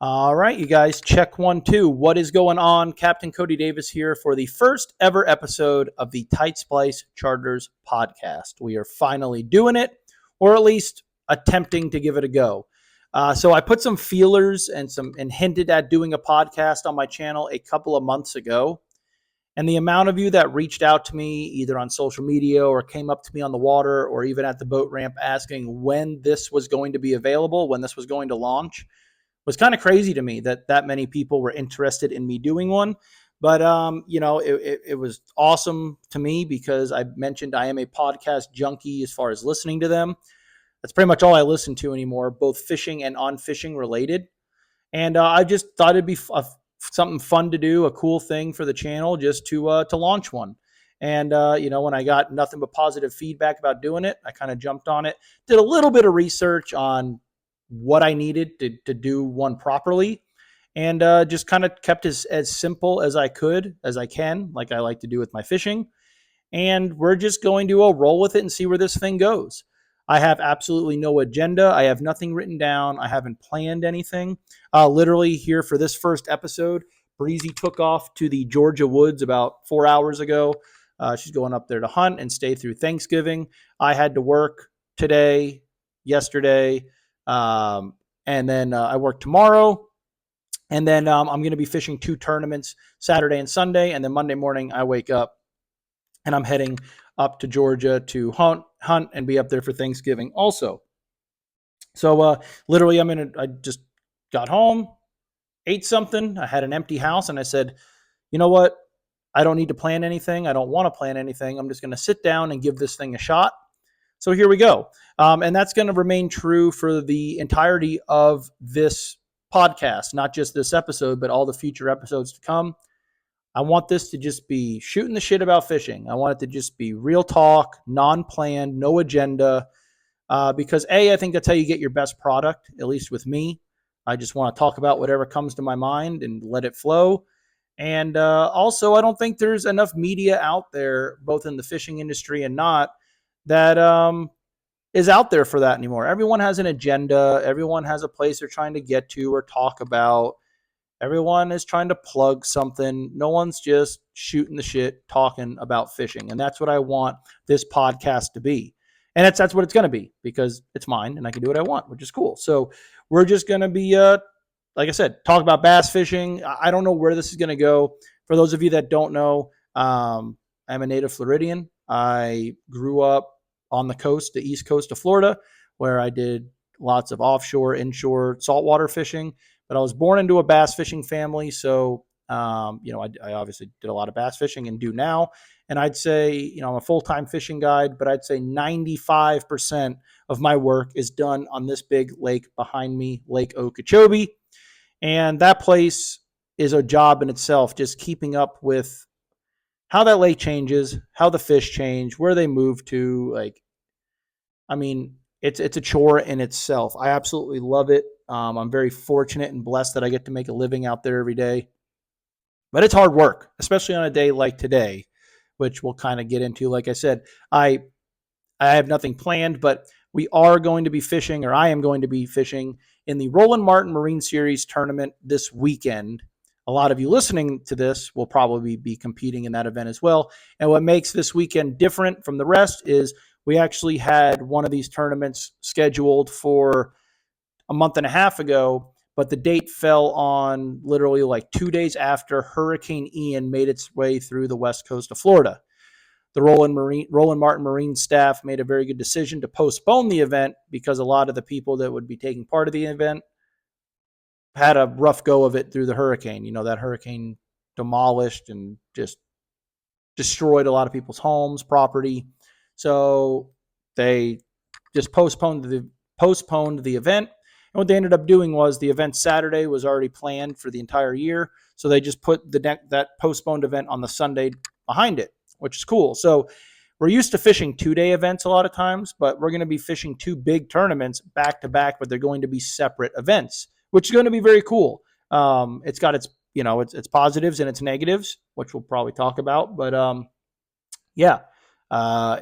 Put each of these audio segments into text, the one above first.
All right, you guys, check 1, 2. What is going on? Captain Cody Davis here for the first ever episode of the Tight Splice Charters podcast. We are finally doing it, or at least attempting to give it a go. So I put some feelers and hinted at doing a podcast on my channel a couple of months ago. And the amount of you that reached out to me either on social media or came up to me on the water or even at the boat ramp asking when this was going to be available, when this was going to launch, was kind of crazy to me that many people were interested in me doing one. But, it was awesome to me because I mentioned I am a podcast junkie as far as listening to them. That's pretty much all I listen to anymore, both fishing and on-fishing related. And I just thought it'd be something fun to do, a cool thing for the channel just to launch one. And, when I got nothing but positive feedback about doing it, I kind of jumped on it, did a little bit of research on what I needed to do one properly, and just kind of kept as simple as I can, like I like to do with my fishing. And we're just going to roll with it and see where this thing goes. I have absolutely no agenda. I have nothing written down. I haven't planned anything. Literally here for this first episode, Breezy took off to the Georgia woods about 4 hours ago. She's going up there to hunt and stay through Thanksgiving. I had to work today, yesterday, and then I work tomorrow. And then I'm going to be fishing 2 tournaments, Saturday and Sunday. And then Monday morning, I wake up and I'm heading up to Georgia to hunt and be up there for Thanksgiving also. So literally, I just got home, ate something. I had an empty house, and I said, you know what? I don't need to plan anything. I don't want to plan anything. I'm just going to sit down and give this thing a shot. So here we go. And that's going to remain true for the entirety of this podcast, not just this episode, but all the future episodes to come. I want this to just be shooting the shit about fishing. I want it to just be real talk, non-planned, no agenda. Because I think that's how you get your best product, at least with me. I just want to talk about whatever comes to my mind and let it flow. And also, I don't think there's enough media out there, both in the fishing industry and not, that is out there for that anymore. Everyone has an agenda. Everyone has a place they're trying to get to or talk about. Everyone is trying to plug something. No one's just shooting the shit, talking about fishing. And that's what I want this podcast to be. And that's what it's going to be because it's mine and I can do what I want, which is cool. So we're just going to be, like I said, talk about bass fishing. I don't know where this is going to go. For those of you that don't know, I'm a native Floridian. I grew up on the coast, the east coast of Florida, where I did lots of offshore, inshore, saltwater fishing. But I was born into a bass fishing family, so I obviously did a lot of bass fishing and do now. And I'd say, I'm a full-time fishing guide, but I'd say 95% of my work is done on this big lake behind me, Lake Okeechobee. And that place is a job in itself, just keeping up with how that lake changes, how the fish change, where they move to. It's a chore in itself. I absolutely love it. I'm very fortunate and blessed that I get to make a living out there every day. But it's hard work, especially on a day like today, which we'll kind of get into. Like I said, I have nothing planned, but we are going to be fishing, or I am going to be fishing in the Roland Martin Marine Series tournament this weekend. A lot of you listening to this will probably be competing in that event as well. And what makes this weekend different from the rest is we actually had one of these tournaments scheduled for a month and a half ago, but the date fell on literally like 2 days after Hurricane Ian made its way through the west coast of Florida. The Roland Martin Marine staff made a very good decision to postpone the event because a lot of the people that would be taking part of the event had a rough go of it through the hurricane. That hurricane demolished and just destroyed a lot of people's homes, property. So they just postponed the event. And what they ended up doing was the event Saturday was already planned for the entire year. So they just put that postponed event on the Sunday behind it, which is cool. So we're used to fishing 2-day events a lot of times, but we're going to be fishing 2 big tournaments back to back, but they're going to be separate events, which is going to be very cool. It's got its positives and its negatives, which we'll probably talk about. But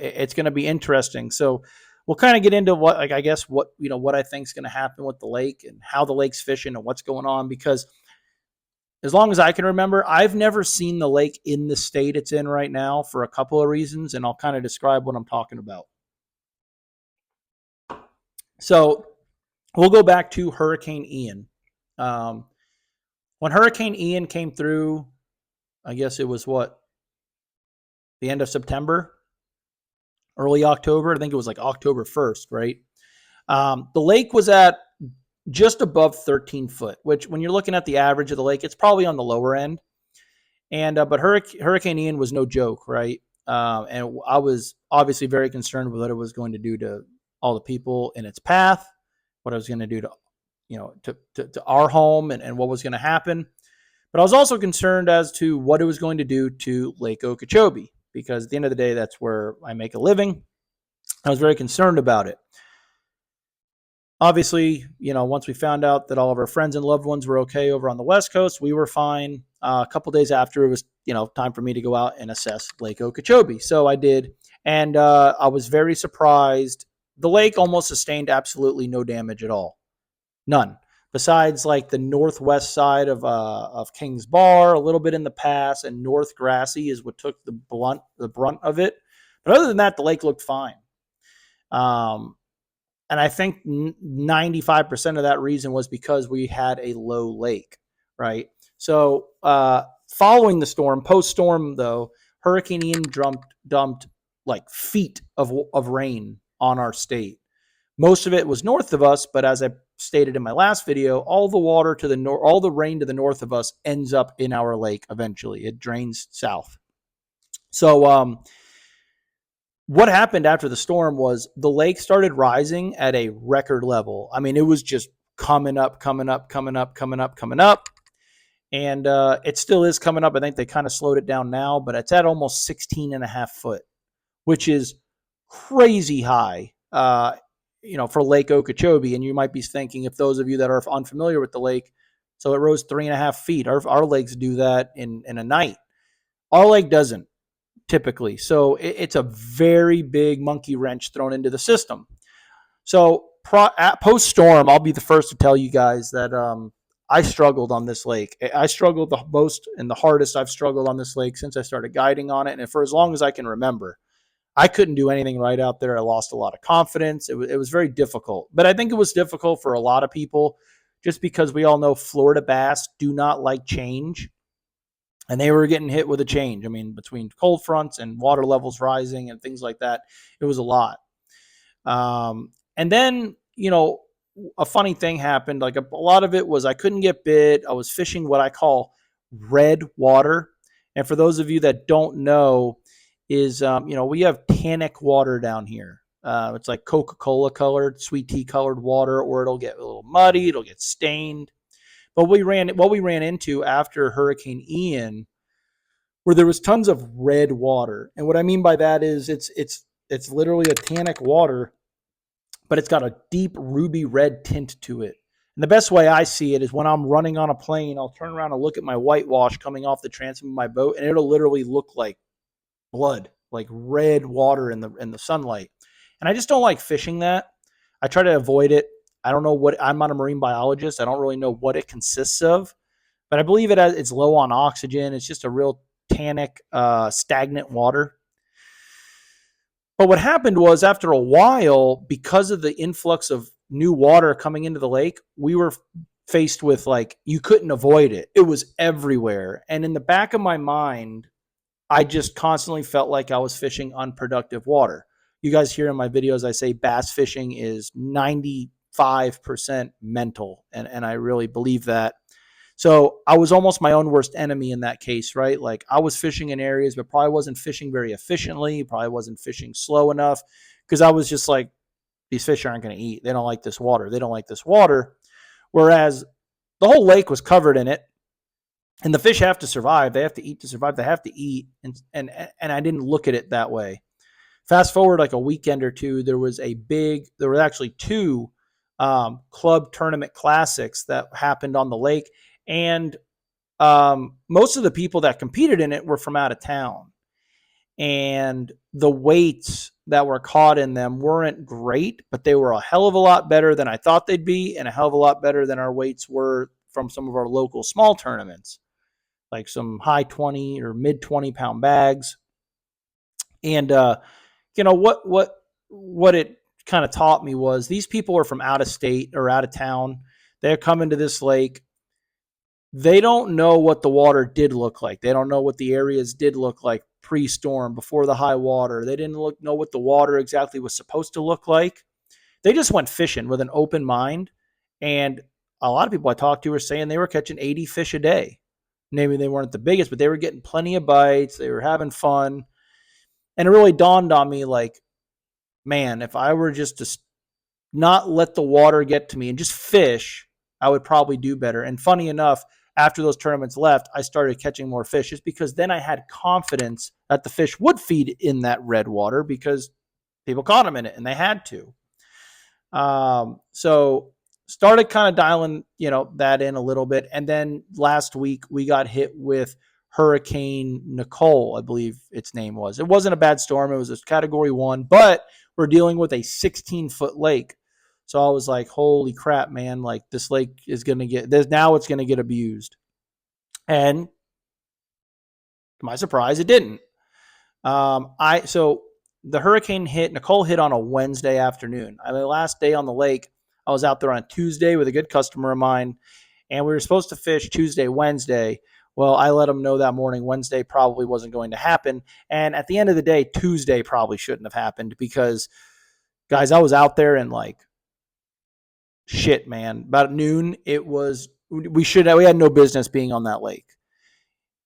it's going to be interesting. So we'll kind of get into what, like, I guess what, what I think is going to happen with the lake and how the lake's fishing and what's going on. Because as long as I can remember, I've never seen the lake in the state it's in right now for a couple of reasons, and I'll kind of describe what I'm talking about. So we'll go back to Hurricane Ian. When Hurricane Ian came through, I guess it was the end of September, early October. I think it was like October 1st, right? The lake was at just above 13 foot, which when you're looking at the average of the lake, it's probably on the lower end. And but Hurricane Ian was no joke, right? And I was obviously very concerned with what it was going to do to all the people in its path, what it was going to do to our home, and what was going to happen. But I was also concerned as to what it was going to do to Lake Okeechobee, because at the end of the day, that's where I make a living. I was very concerned about it. Obviously, once we found out that all of our friends and loved ones were okay over on the West Coast, we were fine. A couple days after, it was time for me to go out and assess Lake Okeechobee. So I did, and I was very surprised. The lake almost sustained absolutely no damage at all, none. Besides, like, the northwest side of Kings Bar, a little bit in the pass, and North Grassy is what took the brunt of it. But other than that, the lake looked fine. And I think 95% of that reason was because we had a low lake, right? So following the storm, post-storm though, Hurricane Ian dumped like feet of rain on our state. Most of it was north of us, but as I stated in my last video, all the water to the north, all the rain to the north of us ends up in our lake eventually. It drains south. So what happened after the storm was the lake started rising at a record level. I mean, it was just coming up. And it still is coming up. I think they kind of slowed it down now, but it's at almost 16 and a half foot, which is crazy high, for Lake Okeechobee. And you might be thinking, if those of you that are unfamiliar with the lake, so it rose 3.5 feet. Our lakes do that in a night. Our lake doesn't typically. So it's a very big monkey wrench thrown into the system. So post-storm, I'll be the first to tell you guys that I struggled on this lake. I struggled the most and the hardest I've struggled on this lake since I started guiding on it, and for as long as I can remember. I couldn't do anything right out there. I lost a lot of confidence. It was very difficult. But I think it was difficult for a lot of people just because we all know Florida bass do not like change. And they were getting hit with a change. I mean, between cold fronts and water levels rising and things like that, it was a lot. And then, a funny thing happened. Like a lot of it was I couldn't get bit. I was fishing what I call red water. And for those of you that don't know, is, we have tannic water down here. It's like Coca-Cola colored, sweet tea colored water, or it'll get a little muddy. It'll get stained. But what we ran into after Hurricane Ian, where there was tons of red water. And what I mean by that is it's literally a tannic water, but it's got a deep ruby red tint to it. And the best way I see it is when I'm running on a plane, I'll turn around and look at my whitewash coming off the transom of my boat, and it'll literally look like blood, like red water in the sunlight. And I just don't like fishing that. I try to avoid it. I don't know I'm not a marine biologist. I don't really know what it consists of, but I believe it's low on oxygen. It's just a real tannic, stagnant water. But what happened was, after a while, because of the influx of new water coming into the lake, we were faced with, like, you couldn't avoid it. It was everywhere. And in the back of my mind, I just constantly felt like I was fishing unproductive water. You guys hear in my videos, I say bass fishing is 95% mental. And I really believe that. So I was almost my own worst enemy in that case, right? Like, I was fishing in areas, but probably wasn't fishing very efficiently. Probably wasn't fishing slow enough, because I was just like, these fish aren't going to eat. They don't like this water. They don't like this water. Whereas the whole lake was covered in it. And the fish have to survive. They have to eat to survive. They have to eat. And I didn't look at it that way. Fast forward like a weekend or two, there were actually two club tournament classics that happened on the lake. And most of the people that competed in it were from out of town. And the weights that were caught in them weren't great, but they were a hell of a lot better than I thought they'd be, and a hell of a lot better than our weights were from some of our local small tournaments, like some high 20 or mid 20 pound bags. And what it kind of taught me was these people are from out of state or out of town. They're coming to this lake. They don't know what the water did look like. They don't know what the areas did look like pre-storm, before the high water. They didn't know what the water exactly was supposed to look like. They just went fishing with an open mind. And a lot of people I talked to were saying they were catching 80 fish a day. Maybe they weren't the biggest, but they were getting plenty of bites. They were having fun. And it really dawned on me, like, man, if I were just to not let the water get to me and just fish, I would probably do better. And funny enough, after those tournaments left, I started catching more fish just because then I had confidence that the fish would feed in that red water because people caught them in it and they had to. So started kind of dialing, that in a little bit. And then last week we got hit with Hurricane Nicole, I believe its name was. It wasn't a bad storm. It was a category 1, but we're dealing with a 16-foot lake. So I was like, holy crap, man, like this lake is going to it's going to get abused. And to my surprise, it didn't. So the hurricane Nicole hit on a Wednesday afternoon. The last day on the lake, I was out there on Tuesday with a good customer of mine, and we were supposed to fish Tuesday, Wednesday. Well, I let them know that morning Wednesday probably wasn't going to happen. And at the end of the day, Tuesday probably shouldn't have happened because, guys, I was out there and like, shit, man. About noon, we had no business being on that lake.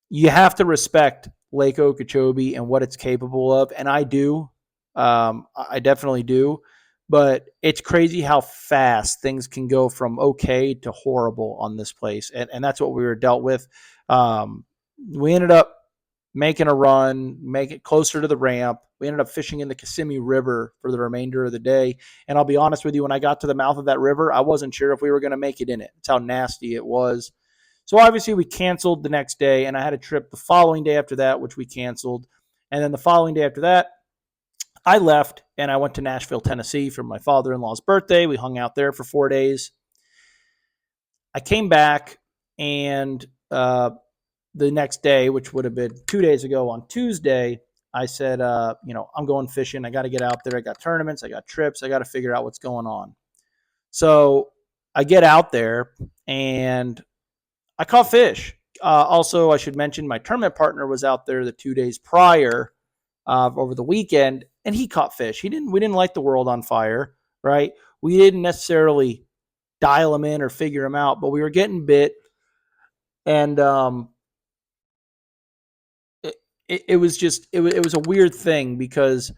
You have to respect Lake Okeechobee and what it's capable of, and I do. I definitely do. But it's crazy how fast things can go from okay to horrible on this place, and that's what we were dealt with. We ended up making a run, make it closer to the ramp. We ended up fishing in the Kissimmee River for the remainder of the day. And I'll be honest with you, when I got to the mouth of that river, I wasn't sure if we were going to make it in it. That's how nasty it was. So obviously we canceled the next day, and I had a trip the following day after that, which we canceled. And then the following day after that, I left and I went to Nashville, Tennessee for my father-in-law's birthday. We hung out there for 4 days. I came back, and the next day, which would have been 2 days ago on Tuesday, I said, I'm going fishing. I got to get out there. I got tournaments. I got trips. I got to figure out what's going on. So I get out there and I caught fish. Also, I should mention my tournament partner was out there the 2 days prior over the weekend, and he caught fish. We didn't light the world on fire, right? We didn't necessarily dial him in or figure him out, but we were getting bit. And it was a weird thing because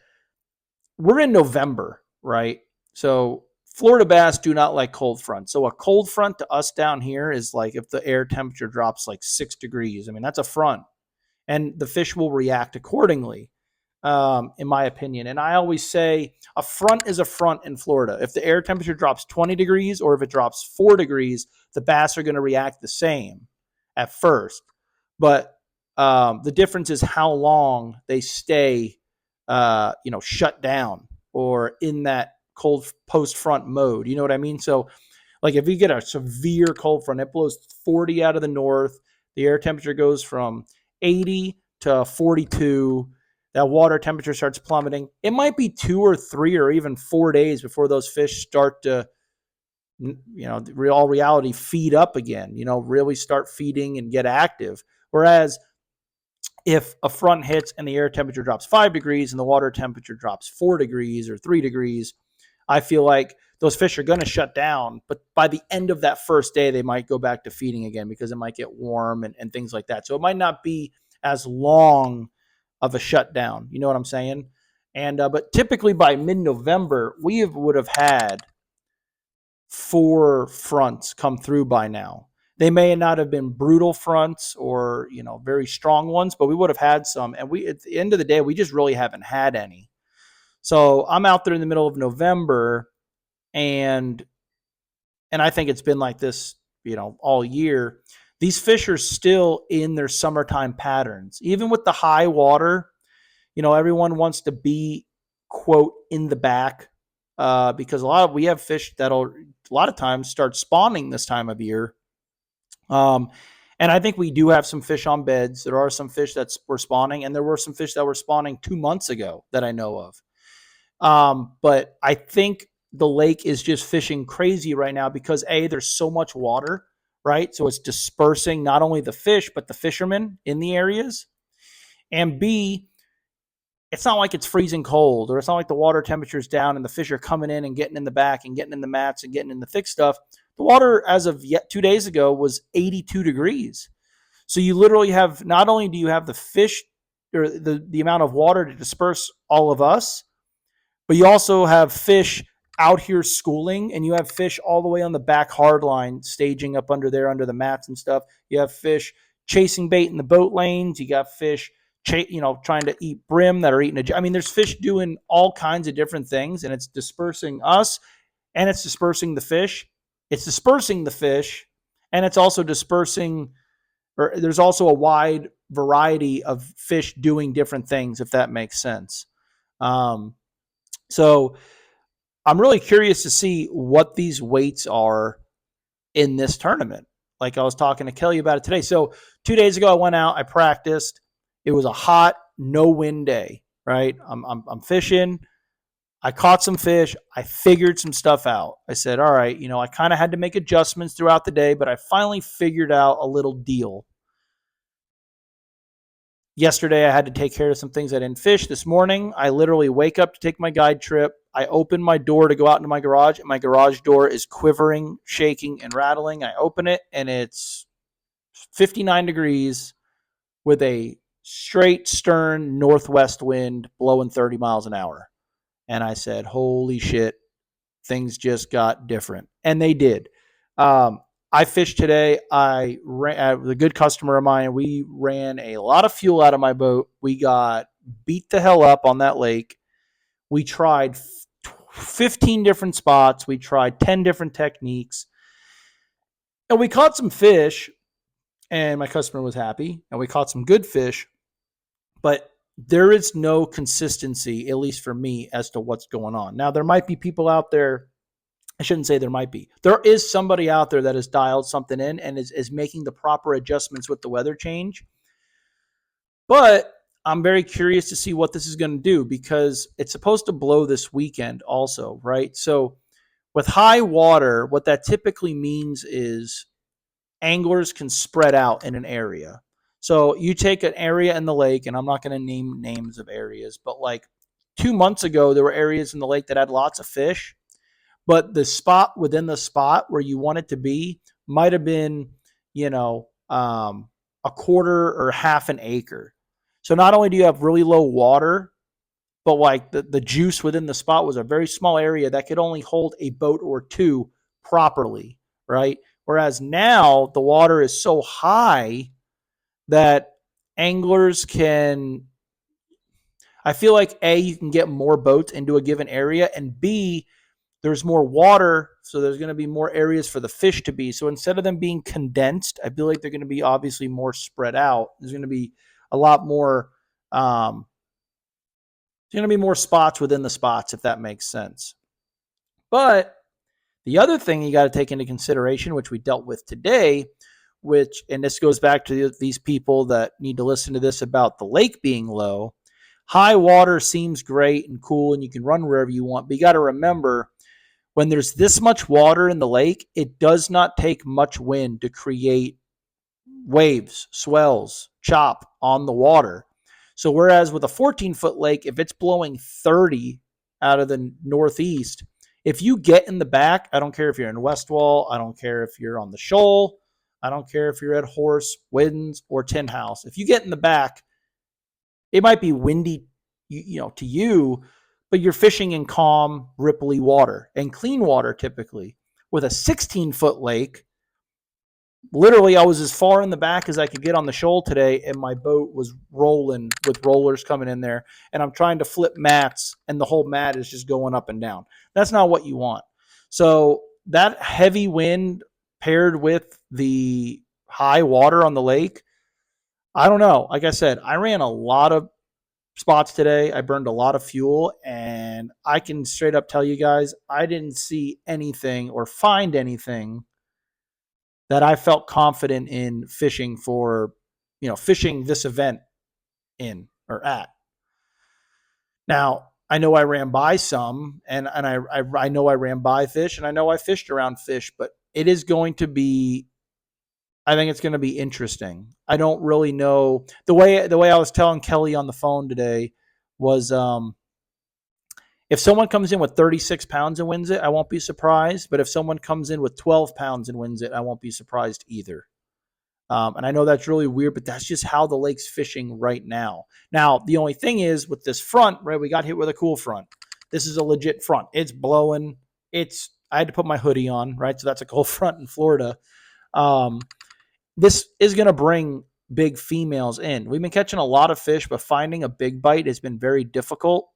we're in November, right? So Florida bass do not like cold fronts. So a cold front to us down here is like if the air temperature drops like 6 degrees. That's a front, and the fish will react accordingly, in my opinion. And I always say a front is a front in Florida. If the air temperature drops 20 degrees or if it drops 4 degrees, the bass are going to react the same at first. But the difference is how long they stay, shut down or in that cold post front mode. You know what I mean? So like if you get a severe cold front, it blows 40 out of the north, the air temperature goes from 80 to 42. That water temperature starts plummeting. It might be 2 or 3 or even 4 days before those fish start to, all reality feed up again, really start feeding and get active. Whereas if a front hits and the air temperature drops 5 degrees and the water temperature drops 4 degrees or 3 degrees, I feel like those fish are going to shut down. But by the end of that first day, they might go back to feeding again because it might get warm and things like that. So it might not be as long of a shutdown. You know what I'm saying? And but typically by mid-November, we would have had 4 fronts come through by now. They may not have been brutal fronts or, very strong ones, but we would have had some. And at the end of the day, we just really haven't had any. So I'm out there in the middle of November, and I think it's been like this, all year. These fish are still in their summertime patterns. Even with the high water, everyone wants to be quote in the back because we have fish that'll a lot of times start spawning this time of year. And I think we do have some fish on beds. There are some fish that were spawning, and there were some fish that were spawning 2 months ago that I know of. But I think the lake is just fishing crazy right now because there's so much water, right? So it's dispersing not only the fish, but the fishermen in the areas. And B, it's not like it's freezing cold, or it's not like the water temperature is down and the fish are coming in and getting in the back and getting in the mats and getting in the thick stuff. The water, as of 2 days ago, was 82 degrees. So you literally have, not only do you have the fish or the amount of water to disperse all of us, but you also have fish out here schooling, and you have fish all the way on the back hard line staging up under there under the mats and stuff. You have fish chasing bait in the boat lanes. You got fish trying to eat brim that are eating there's fish doing all kinds of different things, and it's dispersing us, and it's dispersing the fish. It's dispersing the fish, and it's also dispersing, or there's also a wide variety of fish doing different things, if that makes sense. So I'm really curious to see what these weights are in this tournament. Like I was talking to Kelly about it today. So 2 days ago, I went out, I practiced. It was a hot, no wind day, right? I'm fishing. I caught some fish. I figured some stuff out. I said, all right, I kind of had to make adjustments throughout the day, but I finally figured out a little deal. Yesterday, I had to take care of some things I didn't fish. This morning, I literally wake up to take my guide trip. I open my door to go out into my garage, and my garage door is quivering, shaking, and rattling. I open it, and it's 59 degrees with a straight stern northwest wind blowing 30 miles an hour. And I said, holy shit, things just got different. And they did. I fished today. I ran, a good customer of mine, we ran a lot of fuel out of my boat. We got beat the hell up on that lake. We tried 15 different spots. We tried 10 different techniques. And we caught some fish, and my customer was happy. And we caught some good fish. But there is no consistency, at least for me, as to what's going on. Now, there might be people out there. I shouldn't say there might be. There is somebody out there that has dialed something in and is making the proper adjustments with the weather change. But I'm very curious to see what this is going to do, because it's supposed to blow this weekend also, right? So with high water, what that typically means is anglers can spread out in an area. So you take an area in the lake, and I'm not going to name names of areas, but like 2 months ago, there were areas in the lake that had lots of fish, but the spot within the spot where you want it to be might have been, a quarter or half an acre. So not only do you have really low water, but like the juice within the spot was a very small area that could only hold a boat or two properly, right? Whereas now the water is so high that anglers can, I feel like A, you can get more boats into a given area, and B, there's more water, so there's going to be more areas for the fish to be. So instead of them being condensed, I feel like they're going to be obviously more spread out. There's going to be a lot more, there's going to be more spots within the spots, if that makes sense. But the other thing you got to take into consideration, which we dealt with today, and this goes back to these people that need to listen to this about the lake being low. High water seems great and cool, and you can run wherever you want, but you got to remember, when there's this much water in the lake, it does not take much wind to create waves, swells, chop on the water. So whereas with a 14-foot lake, if it's blowing 30 out of the northeast, if you get in the back, I don't care if you're in Westwall, I don't care if you're on the Shoal, I don't care if you're at Horse, Widens, or Tin House. If you get in the back, it might be windy, to you, but you're fishing in calm, ripply water and clean water typically. With a 16-foot lake, literally I was as far in the back as I could get on the shoal today, and my boat was rolling with rollers coming in there, and I'm trying to flip mats, and the whole mat is just going up and down. That's not what you want. So that heavy wind paired with the high water on the lake, I don't know. Like I said, I ran a lot of spots today. I burned a lot of fuel, and I can straight up tell you guys, I didn't see anything or find anything that I felt confident in fishing for, fishing this event in or at. Now, I know I ran by some, and I know I ran by fish, and I know I fished around fish, but it is going to be. I think it's going to be interesting. I don't really know the way I was telling Kelly on the phone today was if someone comes in with 36 pounds and wins it, I won't be surprised. But if someone comes in with 12 pounds and wins it, I won't be surprised either. And I know that's really weird, but that's just how the lake's fishing right now. Now, the only thing is with this front, right? We got hit with a cool front. This is a legit front. It's blowing. I had to put my hoodie on, right? So that's a cold front in Florida. This is going to bring big females in. We've been catching a lot of fish, but finding a big bite has been very difficult.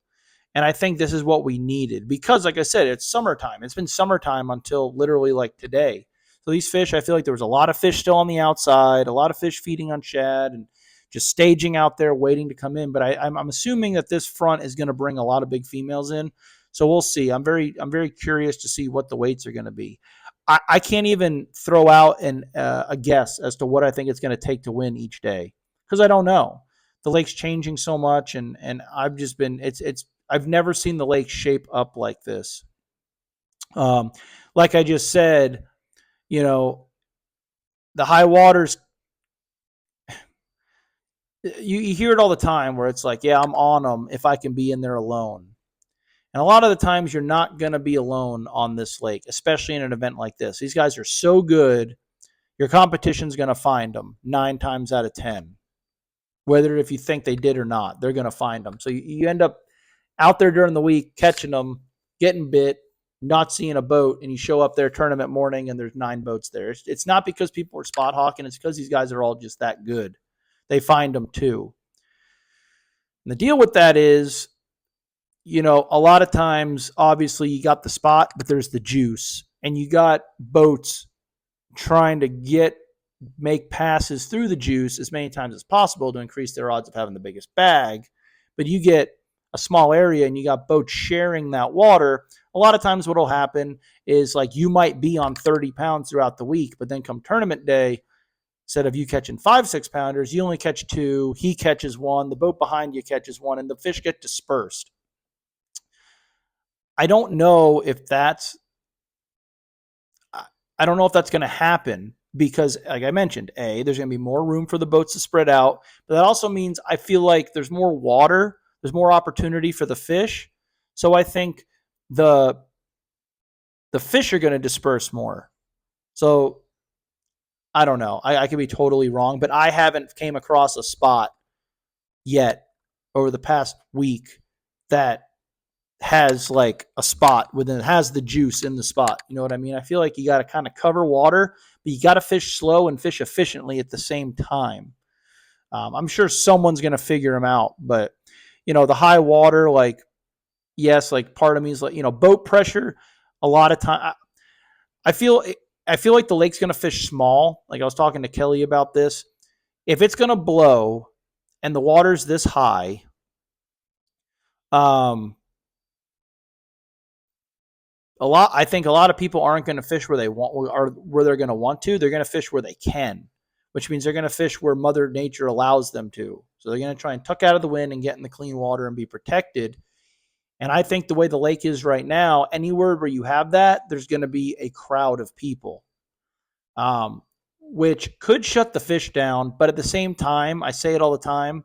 And I think this is what we needed because, like I said, it's summertime. It's been summertime until literally like today. So these fish, I feel like there was a lot of fish still on the outside, a lot of fish feeding on shad and just staging out there waiting to come in. But I'm assuming that this front is going to bring a lot of big females in. So we'll see. I'm very curious to see what the weights are going to be. I can't even throw out a guess as to what I think it's going to take to win each day because I don't know. The lake's changing so much, and I've just been I've never seen the lake shape up like this. Like I just said, the high waters, you hear it all the time where it's like, yeah, I'm on them if I can be in there alone. And a lot of the times you're not going to be alone on this lake, especially in an event like this. These guys are so good, your competition's going to find them 9 times out of 10. Whether if you think they did or not, they're going to find them. So you end up out there during the week catching them, getting bit, not seeing a boat, and you show up there tournament morning and there's 9 boats there. It's not because people are spot hawking. It's because these guys are all just that good. They find them too. And the deal with that is, a lot of times, obviously, you got the spot, but there's the juice. And you got boats trying to make passes through the juice as many times as possible to increase their odds of having the biggest bag. But you get a small area and you got boats sharing that water. A lot of times what will happen is like you might be on 30 pounds throughout the week, but then come tournament day, instead of you catching 5 6-pounders, you only catch 2, he catches 1, the boat behind you catches 1, and the fish get dispersed. I don't know if that's going to happen because, like I mentioned, there's going to be more room for the boats to spread out, but that also means I feel like there's more water, there's more opportunity for the fish. So I think the fish are going to disperse more. So I don't know. I could be totally wrong, but I haven't came across a spot yet over the past week that has like a spot within it, has the juice in the spot. You know what I mean? I feel like you got to kind of cover water, but you got to fish slow and fish efficiently at the same time. I'm sure someone's going to figure them out, but the high water, like, yes, like part of me is like, boat pressure. A lot of time, I feel like the lake's going to fish small. Like I was talking to Kelly about this. If it's going to blow and the water's this high, I think a lot of people aren't going to fish where they want or where they're going to want to. They're going to fish where they can, which means they're going to fish where Mother Nature allows them to. So they're going to try and tuck out of the wind and get in the clean water and be protected. And I think the way the lake is right now, anywhere where you have that, there's going to be a crowd of people, which could shut the fish down. But at the same time, I say it all the time,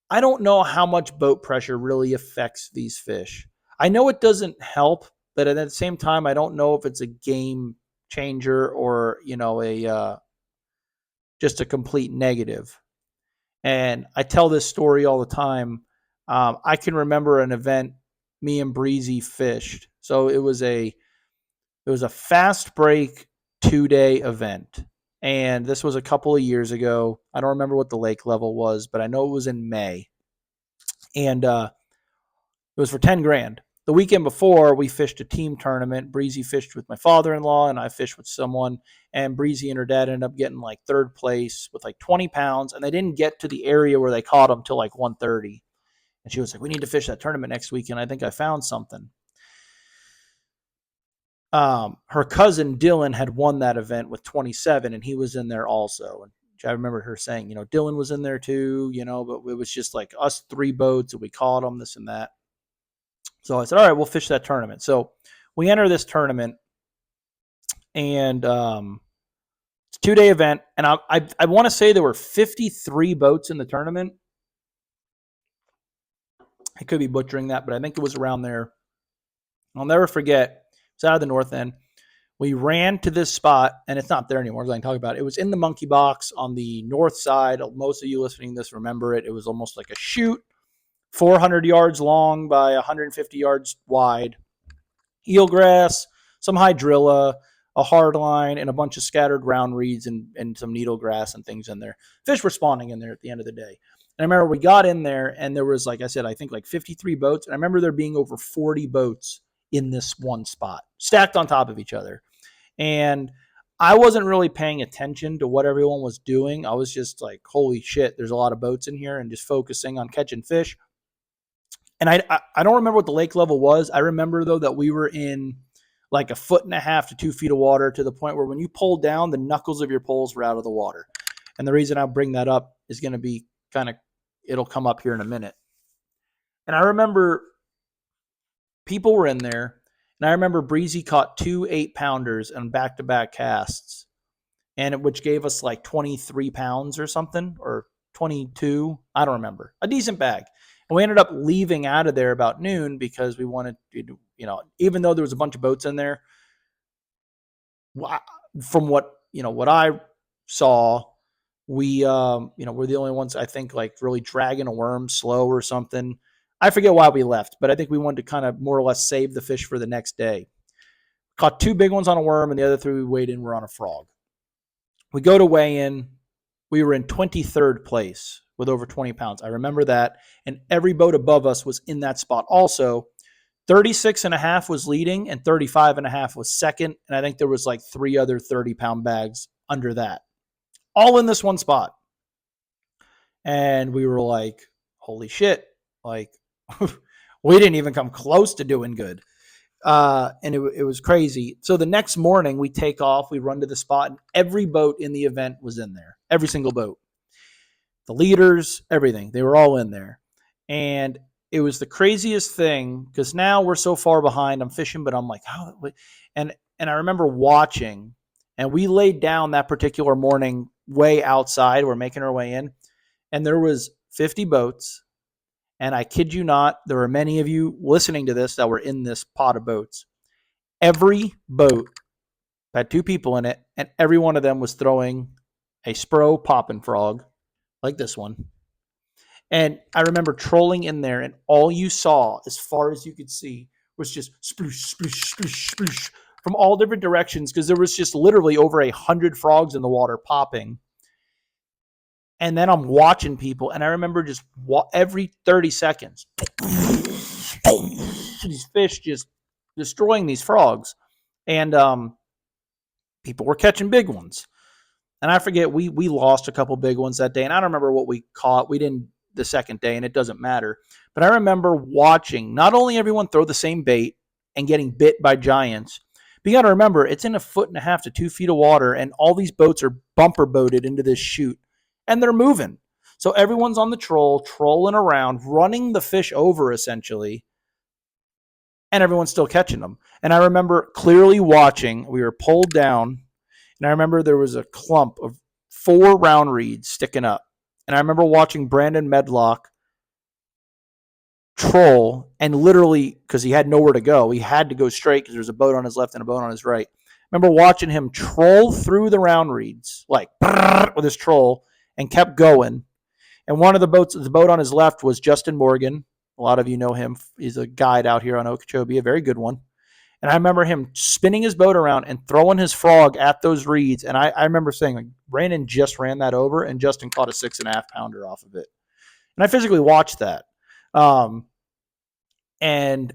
I don't know how much boat pressure really affects these fish. I know it doesn't help, but at the same time, I don't know if it's a game changer or, just a complete negative. And I tell this story all the time. I can remember an event me and Breezy fished. So it was a fast break 2-day event. And this was a couple of years ago. I don't remember what the lake level was, but I know it was in May. And it was for 10 grand. The weekend before, we fished a team tournament. Breezy fished with my father-in-law, and I fished with someone. And Breezy and her dad ended up getting like 3rd place with like 20 pounds. And they didn't get to the area where they caught them till like 1:30. And she was like, we need to fish that tournament next week. And I think I found something. Her cousin Dylan had won that event with 27, and he was in there also. And I remember her saying, Dylan was in there too, but it was just like us 3 boats, and we caught them, this and that. So I said, all right, we'll fish that tournament. So we enter this tournament, and it's a 2-day event, and I want to say there were 53 boats in the tournament. I could be butchering that, but I think it was around there. I'll never forget. It's out of the north end. We ran to this spot, and it's not there anymore, as I can talk about it. It was in the monkey box on the north side. Most of you listening to this remember it. It was almost like a chute, 400 yards long by 150 yards wide. Eelgrass, some hydrilla, a hard line, and a bunch of scattered round reeds and some needle grass and things in there. Fish were spawning in there at the end of the day. And I remember we got in there, and there was, like I said, I think like 53 boats. And I remember there being over 40 boats in this one spot, stacked on top of each other. And I wasn't really paying attention to what everyone was doing. I was just like, holy shit, there's a lot of boats in here, and just focusing on catching fish. And I don't remember what the lake level was. I remember, though, that we were in like 1.5 to 2 feet of water, to the point where when you pulled down, the knuckles of your poles were out of the water. And the reason I'll bring that up is going to be it'll come up here in a minute. And I remember people were in there, and I remember Breezy caught 2 8-pounders on back-to-back casts, which gave us like 23 pounds or something, or 22. I don't remember. A decent bag. And we ended up leaving out of there about noon because we wanted to, even though there was a bunch of boats in there, from what I saw, we, we're the only ones, I think, like really dragging a worm slow or something. I forget why we left, but I think we wanted to kind of more or less save the fish for the next day. Caught 2 big ones on a worm, and the other 3 we weighed in were on a frog. We go to weigh in. We were in 23rd place with over 20 pounds. I remember that. And every boat above us was in that spot also. 36.5 was leading, and 35.5 was second. And I think there was like 3 other 30-pound bags under that, all in this one spot. And we were like, holy shit. Like, we didn't even come close to doing good. And it was crazy. So the next morning we take off, we run to the spot, and every boat in the event was in there. Every single boat. The leaders, everything. They were all in there. And it was the craziest thing, because now we're so far behind. I'm fishing, but I'm like, how? And I remember watching, and we laid down that particular morning way outside. We're making our way in, and there was 50 boats. And I kid you not, there were many of you listening to this that were in this pot of boats. Every boat had 2 people in it, and every one of them was throwing a Spro poppin' frog like this one. And I remember trolling in there, and all you saw, as far as you could see, was just sploosh, sploosh, sploosh, sploosh from all different directions, because there was just literally over 100 frogs in the water popping. And then I'm watching people, and I remember just every 30 seconds, these fish just destroying these frogs. And people were catching big ones. And I forget, we lost a couple big ones that day, and I don't remember what we caught. We didn't the second day, and it doesn't matter. But I remember watching not only everyone throw the same bait and getting bit by giants, but you got to remember, it's in 1.5 to 2 feet of water, and all these boats are bumper boated into this chute. And they're moving. So everyone's on the trolling around, running the fish over essentially. And everyone's still catching them. And I remember clearly watching, we were pulled down. And I remember there was a clump of 4 round reeds sticking up. And I remember watching Brandon Medlock troll, and literally, because he had nowhere to go, he had to go straight because there was a boat on his left and a boat on his right. I remember watching him troll through the round reeds, like with his troll, and kept going. And one of the boat on his left was Justin Morgan. A lot of you know him. He's a guide out here on Okeechobee, a very good one. And I remember him spinning his boat around and throwing his frog at those reeds. And I remember saying, like, Brandon just ran that over, and Justin caught a 6.5-pounder off of it. And I physically watched that. And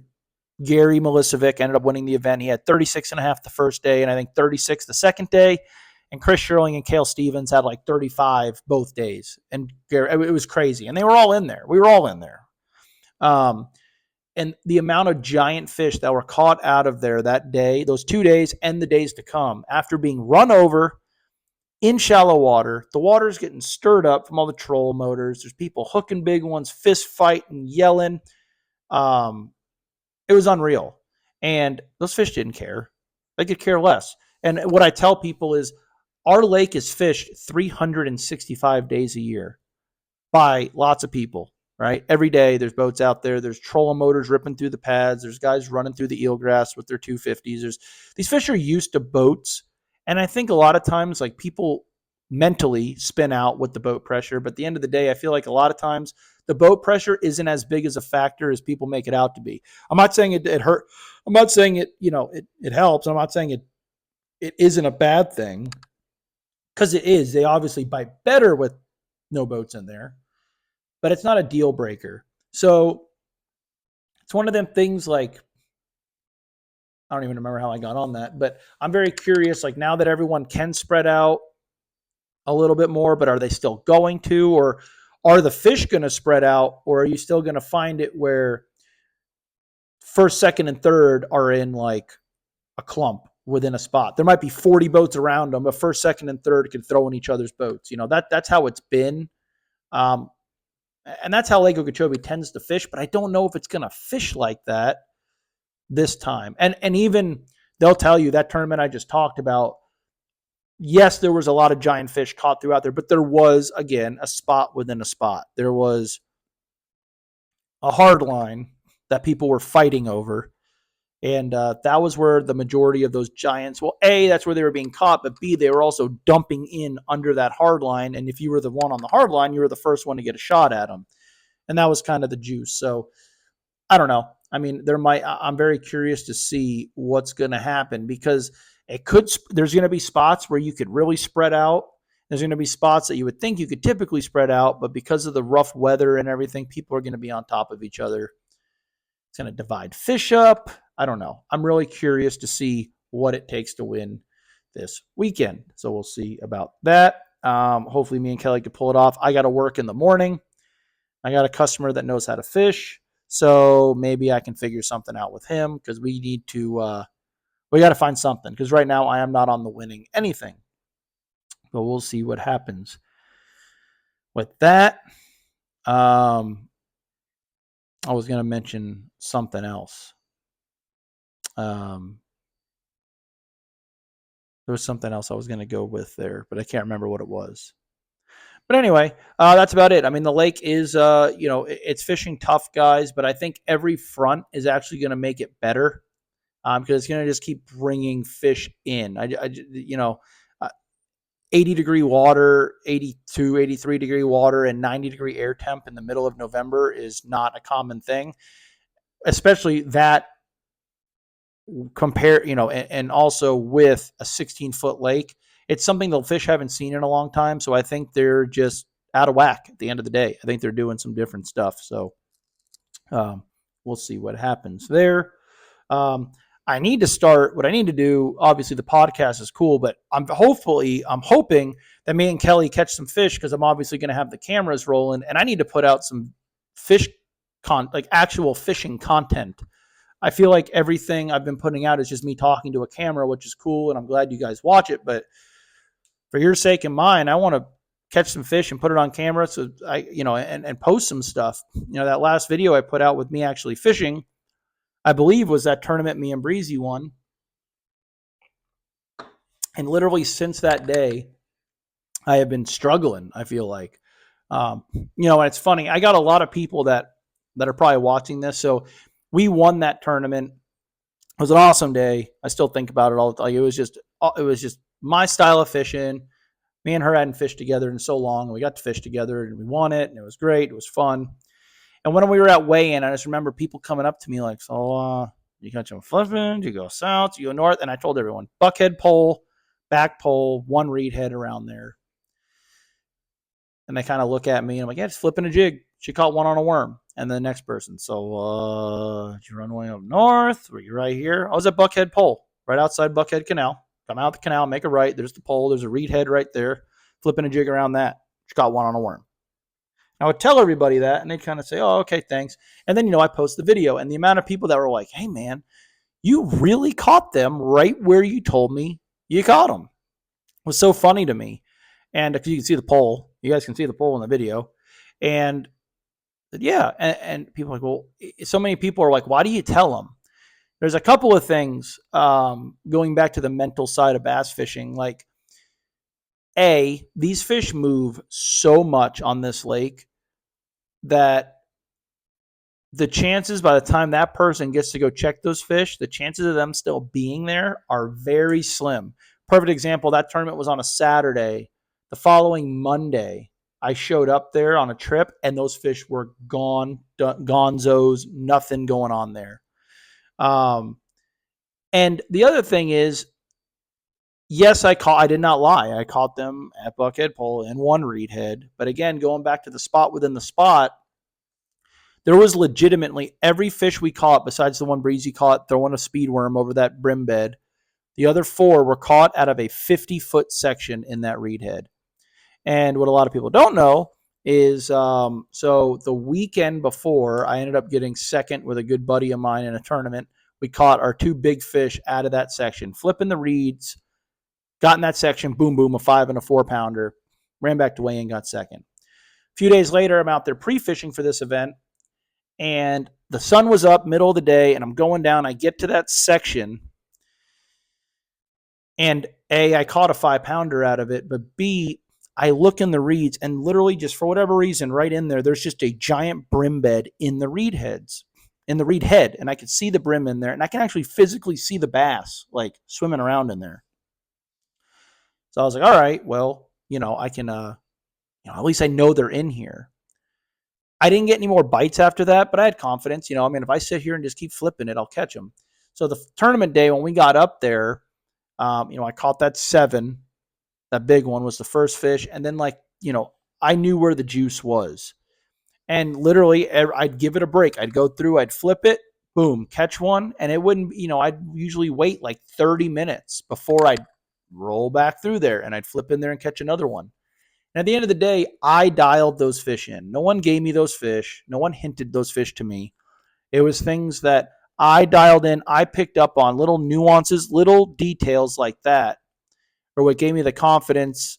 Gary Milicevic ended up winning the event. He had 36.5 the first day, and I think 36 the second day. And Chris Sherling and Cale Stevens had like 35 both days. And Gary, it was crazy. And they were all in there. We were all in there. And the amount of giant fish that were caught out of there that day, those 2 days and the days to come, after being run over in shallow water. The water's getting stirred up from all the troll motors. There's people hooking big ones, fist fighting, yelling. Um, it was unreal. And those fish didn't care. They could care less. And what I tell people is our lake is fished 365 days a year by lots of people, right? Every day there's boats out there. There's trolling motors ripping through the pads. There's guys running through the eelgrass with their 250s. These fish are used to boats. And I think a lot of times, like, people mentally spin out with the boat pressure. But at the end of the day, I feel like a lot of times the boat pressure isn't as big as a factor as people make it out to be. I'm not saying it hurt. I'm not saying it helps. I'm not saying it isn't a bad thing, because it is. They obviously bite better with no boats in there, but it's not a deal breaker. So it's one of them things, like, I don't even remember how I got on that, but I'm very curious, like, now that everyone can spread out a little bit more, but are they still going to, or are the fish going to spread out, or are you still going to find it where first, second, and third are in like a clump within a spot? There might be 40 boats around them, but first, second, and third can throw in each other's boats. That's how it's been. And that's how Lake Okeechobee tends to fish, but I don't know if it's going to fish like that this time. And even they'll tell you that tournament I just talked about, yes, there was a lot of giant fish caught throughout there, but there was, again, a spot within a spot. There was a hard line that people were fighting over. And that was where the majority of those giants, well, A, that's where they were being caught, but B, they were also dumping in under that hard line. And if you were the one on the hard line, you were the first one to get a shot at them. And that was kind of the juice. So I don't know. I mean, I'm very curious to see what's going to happen, because there's going to be spots where you could really spread out. There's going to be spots that you would think you could typically spread out, but because of the rough weather and everything, people are going to be on top of each other. It's going to divide fish up. I don't know. I'm really curious to see what it takes to win this weekend. So we'll see about that. Hopefully me and Kelly can pull it off. I got to work in the morning. I got a customer that knows how to fish, so maybe I can figure something out with him, because we got to find something, because right now I am not on the winning anything. But we'll see what happens with that. I was going to mention something else. There was something else I was going to go with there, but I can't remember what it was. But anyway, that's about it. I mean, the lake is, it's fishing tough, guys, but I think every front is actually going to make it better, because it's going to just keep bringing fish in. 80-degree water, 82, 83-degree water, and 90-degree air temp in the middle of November is not a common thing, especially that and also with a 16-foot lake. It's something the fish haven't seen in a long time, so I think they're just out of whack at the end of the day. I think they're doing some different stuff, so we'll see what happens there. I need to start. What I need to do, obviously, the podcast is cool, but I'm hoping that me and Kelly catch some fish, because I'm obviously going to have the cameras rolling, and I need to put out some fish like actual fishing content. I feel like everything I've been putting out is just me talking to a camera, which is cool, and I'm glad you guys watch it. But for your sake and mine, I want to catch some fish and put it on camera, so and post some stuff. That last video I put out with me actually fishing, I believe, was that tournament me and Breezy won. And literally since that day, I have been struggling, I feel like. And it's funny. I got a lot of people that are probably watching this. So we won that tournament. It was an awesome day. I still think about it all the time. It was just my style of fishing. Me and her hadn't fished together in so long, and we got to fish together, and we won it, and it was great. It was fun. And when we were at weigh-in, I just remember people coming up to me like, so you got some flipping, you go south, you go north. And I told everyone, buckhead pole, back pole, one reed head around there. And they kind of look at me, and I'm like, yeah, just flipping a jig. She caught one on a worm. And the next person, so did you run way up north? Were you right here? I was at Buckhead Pole, right outside Buckhead Canal. Come out the canal, make a right. There's the pole. There's a reed head right there. Flipping a jig around that. She caught one on a worm. I would tell everybody that, and they'd kind of say, oh, okay, thanks. And then, I post the video, and the amount of people that were like, hey, man, you really caught them right where you told me you caught them. It was so funny to me. And if you can see the poll, you guys can see the poll in the video. And yeah, and people are like, well, so many people are like, why do you tell them? There's a couple of things going back to the mental side of bass fishing. Like, these fish move so much on this lake that the chances by the time that person gets to go check those fish, the chances of them still being there are very slim. Perfect example, that tournament was on a Saturday. The following Monday, I showed up there on a trip, and those fish were gone, gonzos, nothing going on there. And the other thing is, yes, I did not lie. I caught them at Buckhead Pole and one reed head. But again, going back to the spot within the spot, there was legitimately every fish we caught, besides the one Breezy caught throwing a speed worm over that brim bed. The other 4 were caught out of a 50-foot section in that reed head. And what a lot of people don't know is, so the weekend before, I ended up getting second with a good buddy of mine in a tournament. We caught our 2 big fish out of that section, flipping the reeds, got in that section, boom, boom, a 5 and a 4 pounder, ran back to weigh in, got second. A few days later, I'm out there pre-fishing for this event, and the sun was up, middle of the day, and I'm going down. I get to that section, and A, I caught a 5 pounder out of it, but B, I look in the reeds, and literally just for whatever reason, right in there, there's just a giant brim bed in the reed heads, in the reed head, and I could see the brim in there, and I can actually physically see the bass like swimming around in there. So I was like, all right, well, I can, at least I know they're in here. I didn't get any more bites after that, but I had confidence. If I sit here and just keep flipping it, I'll catch them. So the tournament day when we got up there, I caught that 7. That big one was the first fish. And then, I knew where the juice was. And literally, I'd give it a break. I'd go through, I'd flip it, boom, catch one. And it wouldn't, I'd usually wait like 30 minutes before I'd roll back through there, and I'd flip in there and catch another one. And at the end of the day, I dialed those fish in. No one gave me those fish. No one hinted those fish to me. It was things that I dialed in. I picked up on little nuances, little details like that, or what gave me the confidence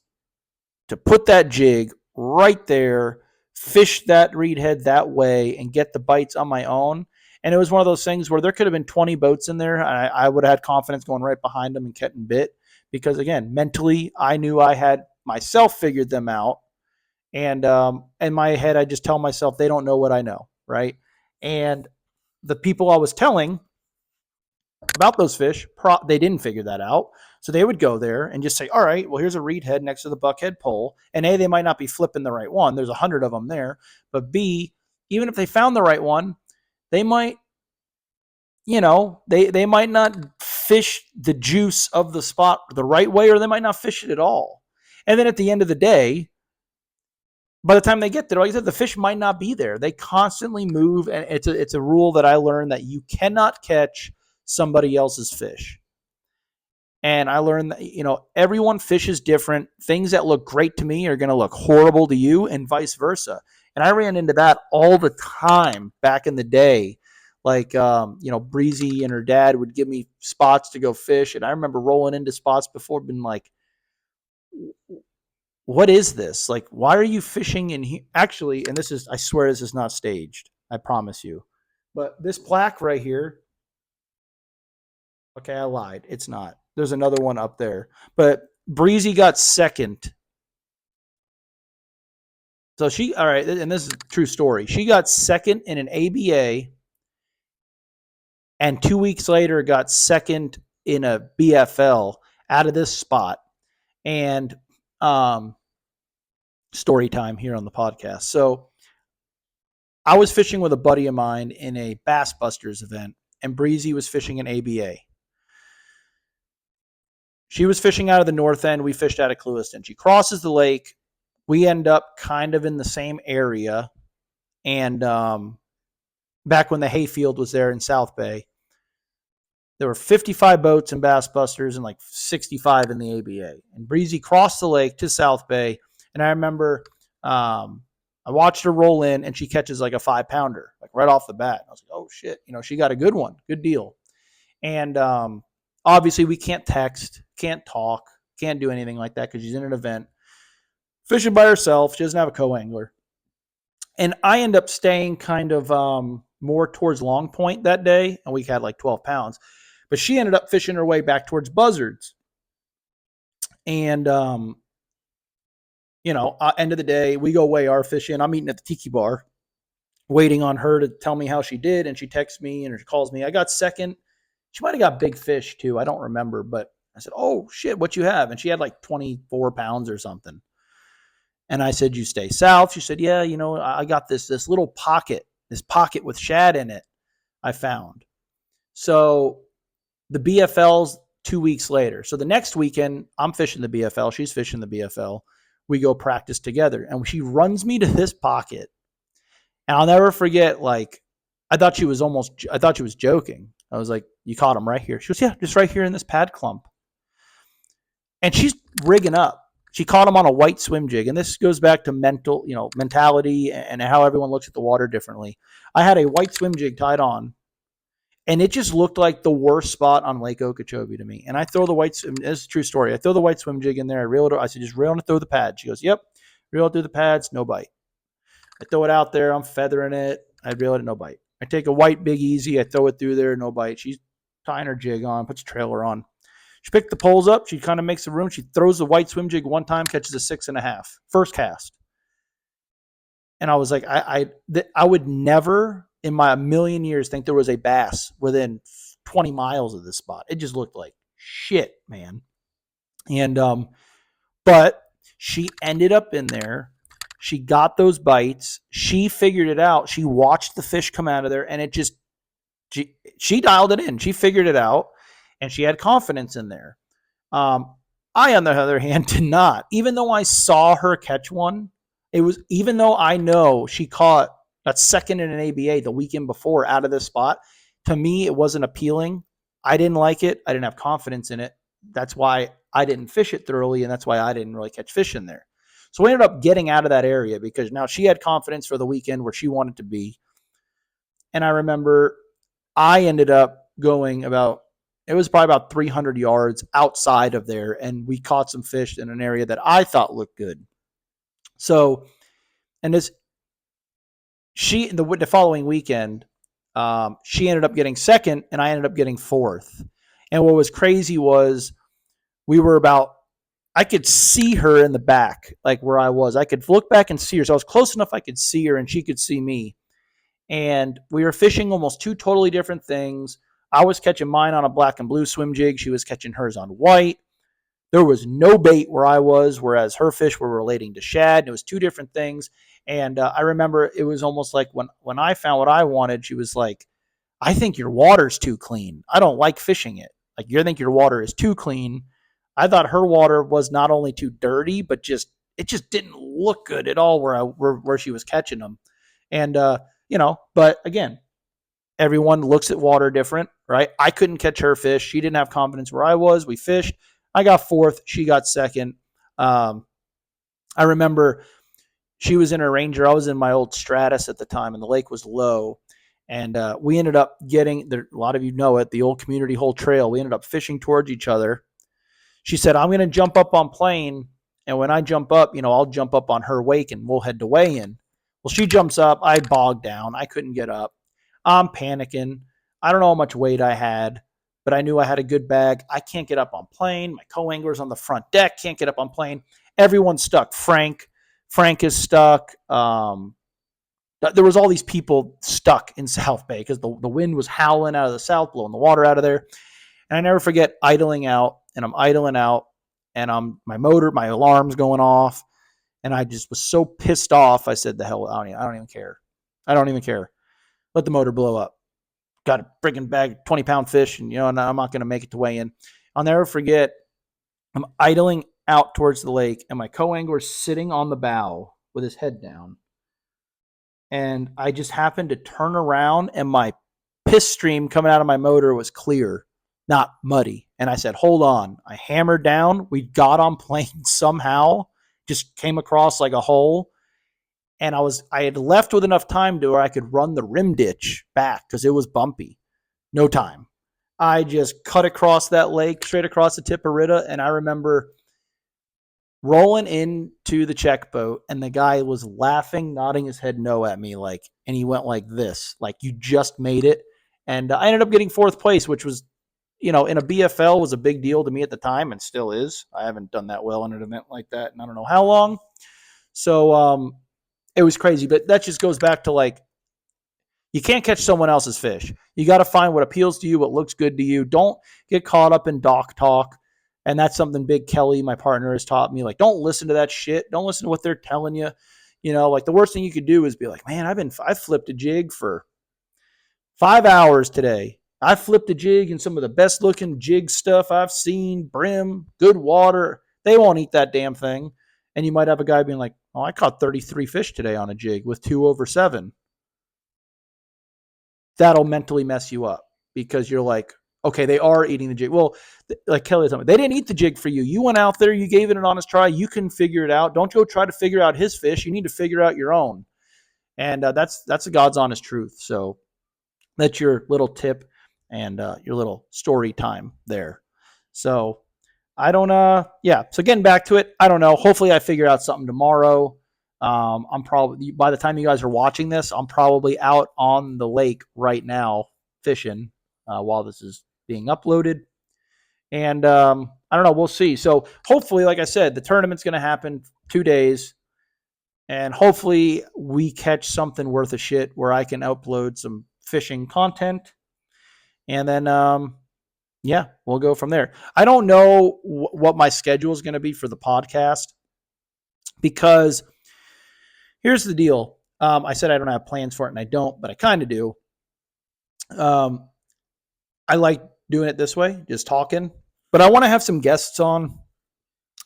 to put that jig right there, fish that reed head that way, and get the bites on my own. And it was one of those things where there could have been 20 boats in there. I would have had confidence going right behind them and getting bit. Because, again, mentally, I knew I had myself figured them out. And in my head, I just tell myself they don't know what I know, right? And the people I was telling about those fish, they didn't figure that out. So they would go there and just say, all right, well, here's a reed head next to the buckhead pole. And A, they might not be flipping the right one. There's 100 of them there. But B, even if they found the right one, they might, they might not fish the juice of the spot the right way, or they might not fish it at all. And then at the end of the day, by the time they get there, like I said, the fish might not be there. They constantly move, and it's a rule that I learned that you cannot catch somebody else's fish. And I learned that, everyone fishes different. Things that look great to me are going to look horrible to you, and vice versa. And I ran into that all the time back in the day. Like, Breezy and her dad would give me spots to go fish. And I remember rolling into spots before, being like, what is this? Like, why are you fishing in here? Actually, and I swear this is not staged. I promise you. But this plaque right here, okay, I lied. It's not. There's another one up there. But Breezy got second. So all right, and this is a true story. She got second in an ABA, and 2 weeks later got second in a BFL out of this spot. And story time here on the podcast. So I was fishing with a buddy of mine in a Bass Busters event, and Breezy was fishing an ABA. She was fishing out of the north end. We fished out of Clewiston. She crosses the lake. We end up kind of in the same area. And back when the hayfield was there in South Bay, there were 55 boats in Bass Busters and like 65 in the ABA. And Breezy crossed the lake to South Bay. And I remember I watched her roll in, and she catches like a 5-pounder, like right off the bat. I was like, oh shit, she got a good one, good deal. And obviously, we can't text, can't talk, can't do anything like that because she's in an event, fishing by herself. She doesn't have a co-angler. And I end up staying kind of more towards Long Point that day, and we had like 12 pounds. But she ended up fishing her way back towards Buzzards. And, end of the day, we go weigh our fish in. I'm eating at the tiki bar, waiting on her to tell me how she did. And she texts me and she calls me. I got second. She might have got big fish too. I don't remember. But I said, oh, shit, what you have? And she had like 24 pounds or something. And I said, you stay south? She said, yeah, I got this little pocket, with shad in it I found. So the BFL's 2 weeks later. So the next weekend, I'm fishing the BFL. She's fishing the BFL. We go practice together. And she runs me to this pocket. And I'll never forget, like, I thought she was joking. I was like, you caught him right here. She goes, yeah, just right here in this pad clump. And she's rigging up. She caught him on a white swim jig. And this goes back to mentality and how everyone looks at the water differently. I had a white swim jig tied on, and it just looked like the worst spot on Lake Okeechobee to me. And I throw the this is a true story. I throw the white swim jig in there. I said, just reel it through the pad. She goes, yep, reel it through the pads, no bite. I throw it out there. I'm feathering it. I reel it, no bite. I take a white Big Easy. I throw it through there, no bite. She's tying her jig on, puts a trailer on. She picked the poles up. She kind of makes the room. She throws the white swim jig one time, catches a 6.5. First cast. And I was like, I would never in my million years think there was a bass within 20 miles of this spot. It just looked like shit, man. And but she ended up in there. She got those bites. She figured it out. She watched the fish come out of there, and it just she dialed it in. She figured it out. And she had confidence in there. I, on the other hand, did not. Even though I saw her catch one, even though I know she caught that second in an ABA the weekend before out of this spot, to me, it wasn't appealing. I didn't like it. I didn't have confidence in it. That's why I didn't fish it thoroughly, and that's why I didn't really catch fish in there. So we ended up getting out of that area because now she had confidence for the weekend where she wanted to be. And I remember I ended up going it was probably about 300 yards outside of there, and we caught some fish in an area that I thought looked good. So, and the following weekend, she ended up getting second, and I ended up getting fourth. And what was crazy was I could see her in the back, like where I was. I could look back and see her. So I was close enough I could see her, and she could see me. And we were fishing almost two totally different things. I was catching mine on a black and blue swim jig. She was catching hers on white. There was no bait where I was, whereas her fish were relating to shad. And it was two different things. And I remember it was almost like when I found what I wanted, she was like, I think your water's too clean. I don't like fishing it. Like, you think your water is too clean. I thought her water was not only too dirty, but it just didn't look good at all where she was catching them. And, but again, everyone looks at water different, right? I couldn't catch her fish. She didn't have confidence where I was. We fished. I got fourth. She got second. I remember she was in her Ranger. I was in my old Stratus at the time, and the lake was low. And we ended up getting, a lot of you know it, the old community hole trail. We ended up fishing towards each other. She said, I'm going to jump up on plane. And when I jump up, I'll jump up on her wake and we'll head to weigh in. Well, she jumps up. I bogged down. I couldn't get up. I'm panicking. I don't know how much weight I had, but I knew I had a good bag. I can't get up on plane. My co-angler's on the front deck, can't get up on plane. Everyone's stuck. Frank is stuck. There was all these people stuck in South Bay because the wind was howling out of the south, blowing the water out of there. And I never forget idling out, and I'm idling out, and my alarm's going off, and I just was so pissed off. I said, the hell, I don't even care. I don't even care. Let the motor blow up. Got a freaking bag, 20-pound fish, and and I'm not going to make it to weigh in. I'll never forget. I'm idling out towards the lake, and my co-angler's sitting on the bow with his head down. And I just happened to turn around, and my piss stream coming out of my motor was clear, not muddy. And I said, hold on. I hammered down. We got on plane somehow, just came across like a hole. And I had left with enough time to where I could run the rim ditch back because it was bumpy. No time. I just cut across that lake, straight across the tip of Rita, and I remember rolling into the check boat, and the guy was laughing, nodding his head no at me, like, and he went like this, like, you just made it. And I ended up getting fourth place, which was, in a BFL was a big deal to me at the time and still is. I haven't done that well in an event like that and I don't know how long. So it was crazy, but that just goes back to like, you can't catch someone else's fish. You got to find what appeals to you, what looks good to you. Don't get caught up in dock talk. And that's something Big Kelly, my partner, has taught me. Like, don't listen to that shit. Don't listen to what they're telling you. Like the worst thing you could do is be like, man, I've flipped a jig for 5 hours today. I flipped a jig in some of the best looking jig stuff I've seen, brim, good water. They won't eat that damn thing. And you might have a guy being like, oh, I caught 33 fish today on a jig with 2 over 7. That'll mentally mess you up because you're like, okay, they are eating the jig. Well, like Kelly told me, they didn't eat the jig for you. You went out there, you gave it an honest try. You can figure it out. Don't go try to figure out his fish. You need to figure out your own. And that's the God's honest truth. So that's your little tip and your little story time there. So I don't, So getting back to it, I don't know. Hopefully I figure out something tomorrow. I'm probably, by the time you guys are watching this, I'm probably out on the lake right now fishing while this is being uploaded. And I don't know. We'll see. So hopefully, like I said, the tournament's going to happen 2 days. And hopefully we catch something worth a shit where I can upload some fishing content. And then, we'll go from there. I don't know what my schedule is going to be for the podcast because here's the deal. I said I don't have plans for it, and I don't, but I kind of do. I like doing it this way, just talking. But I want to have some guests on.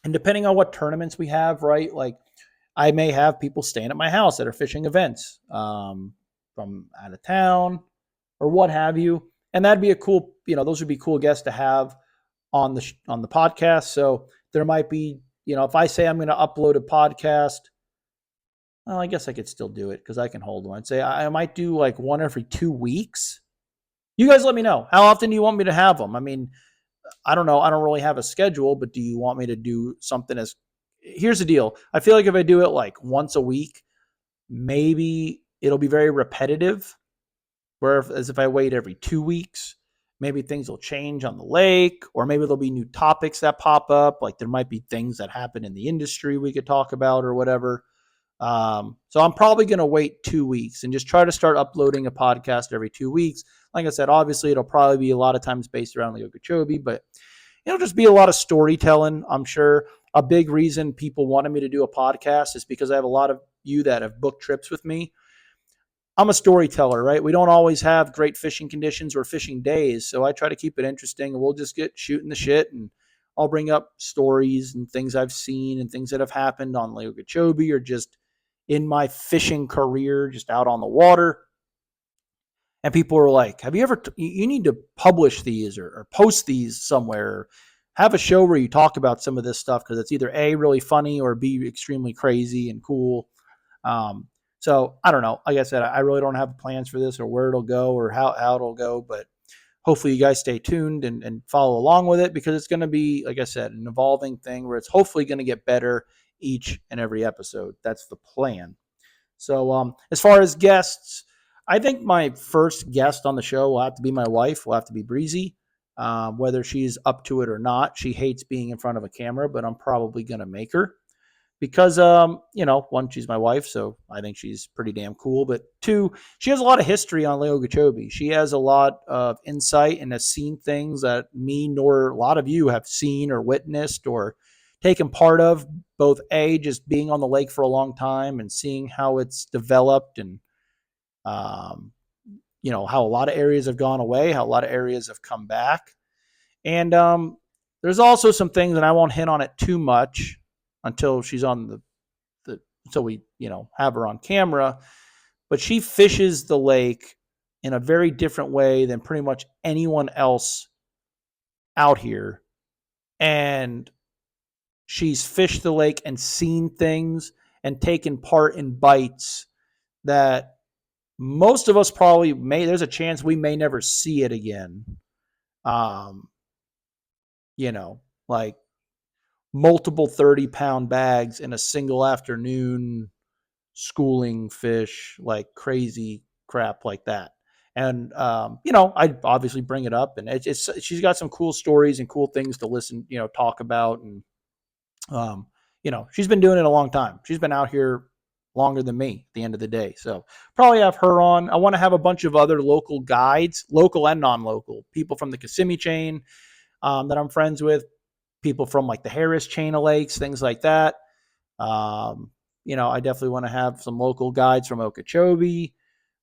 And depending on what tournaments we have, right? Like I may have people staying at my house that are fishing events from out of town or what have you. And that'd be a cool, those would be cool guests to have on the podcast. So there might be, if I say I'm going to upload a podcast, well, I guess I could still do it because I can hold one. I'd say I might do like one every 2 weeks. You guys let me know. How often do you want me to have them? I mean, I don't know. I don't really have a schedule, but do you want me to do something here's the deal. I feel like if I do it like once a week, maybe it'll be very repetitive. Whereas if I wait every 2 weeks, maybe things will change on the lake, or maybe there'll be new topics that pop up. Like there might be things that happen in the industry we could talk about or whatever. So I'm probably going to wait 2 weeks and just try to start uploading a podcast every 2 weeks. Like I said, obviously it'll probably be a lot of times based around the Okeechobee, but it'll just be a lot of storytelling. I'm sure a big reason people wanted me to do a podcast is because I have a lot of you that have booked trips with me. I'm a storyteller, right? We don't always have great fishing conditions or fishing days. So I try to keep it interesting and we'll just get shooting the shit and I'll bring up stories and things I've seen and things that have happened on Lake Okeechobee or just in my fishing career, just out on the water. And people are like, have you ever, you need to publish these or post these somewhere. Or have a show where you talk about some of this stuff because it's either A, really funny or B, extremely crazy and cool. So I don't know. Like I said, I really don't have plans for this or where it'll go or how it'll go, but hopefully you guys stay tuned and follow along with it because it's going to be, like I said, an evolving thing where it's hopefully going to get better each and every episode. That's the plan. So as far as guests, I think my first guest on the show will have to be my wife, will have to be Breezy. Whether she's up to it or not, she hates being in front of a camera, but I'm probably going to make her because, one, she's my wife, so I think she's pretty damn cool. But two, she has a lot of history on Lake Okeechobee. She has a lot of insight and has seen things that me nor a lot of you have seen or witnessed or taken part of, both A, just being on the lake for a long time and seeing how it's developed and, how a lot of areas have gone away, how a lot of areas have come back. And there's also some things, and I won't hint on it too much until she's on until we, have her on camera. But she fishes the lake in a very different way than pretty much anyone else out here. And she's fished the lake and seen things and taken part in bites that most of us probably there's a chance we may never see it again. Um, like multiple 30-pound bags in a single afternoon, schooling fish, like crazy crap like that. And I obviously bring it up, and she's got some cool stories and cool things to listen, talk about, and she's been doing it a long time. She's been out here longer than me at the end of the day. So probably have her on. I want to have a bunch of other local guides, local and non-local, people from the Kissimmee chain that I'm friends with, people from like the Harris chain of lakes, things like that. I definitely want to have some local guides from Okeechobee,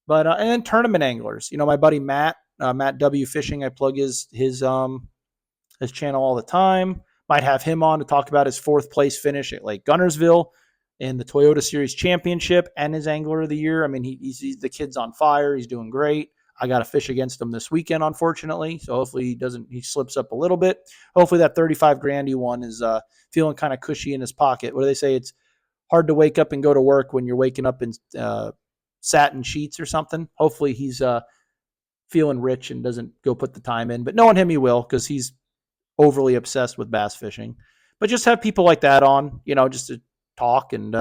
but and then tournament anglers. My buddy Matt, Matt W Fishing. I plug his channel all the time. Might have him on to talk about his 4th place finish at Lake Gunnersville in the Toyota Series Championship and his Angler of the Year. I mean, he's the kid's on fire. He's doing great. I got to fish against him this weekend, unfortunately. So hopefully he slips up a little bit. Hopefully that 35 grand he won is feeling kind of cushy in his pocket. What do they say? It's hard to wake up and go to work when you're waking up in satin sheets or something. Hopefully he's feeling rich and doesn't go put the time in. But knowing him, he will, because he's overly obsessed with bass fishing. But just have people like that on, just to talk. And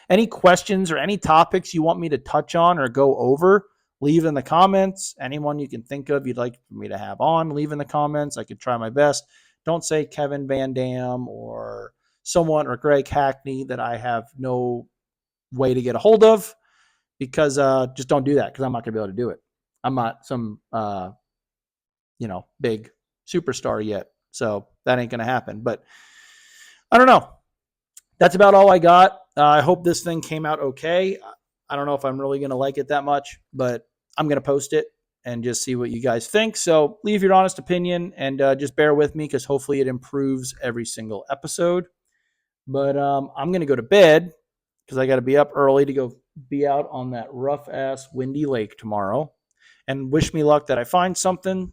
any questions or any topics you want me to touch on or go over, leave in the comments. Anyone you can think of you'd like me to have on, leave in the comments. I could try my best. Don't say Kevin Van Dam or someone or Greg Hackney that I have no way to get a hold of, because just don't do that, because I'm not going to be able to do it. I'm not some, big superstar yet. So that ain't going to happen. But I don't know. That's about all I got. I hope this thing came out okay. I don't know if I'm really going to like it that much, but I'm going to post it and just see what you guys think. So leave your honest opinion and just bear with me, because hopefully it improves every single episode. But I'm going to go to bed, because I got to be up early to go be out on that rough-ass windy lake tomorrow. And wish me luck that I find something.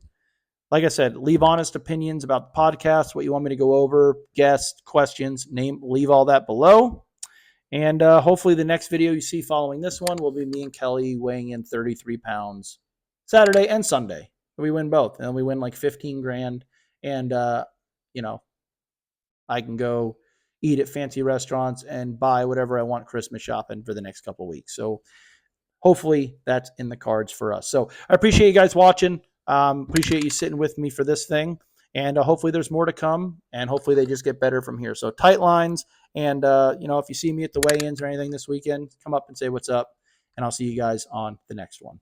Like I said, leave honest opinions about the podcast, what you want me to go over, guests, questions, leave all that below. And hopefully the next video you see following this one will be me and Kelly weighing in 33 pounds Saturday and Sunday. We win both, and we win like 15 grand. And, I can go eat at fancy restaurants and buy whatever I want Christmas shopping for the next couple of weeks. So hopefully that's in the cards for us. So I appreciate you guys watching. Appreciate you sitting with me for this thing. And hopefully there's more to come, and hopefully they just get better from here. So tight lines. And, if you see me at the weigh-ins or anything this weekend, come up and say what's up, and I'll see you guys on the next one.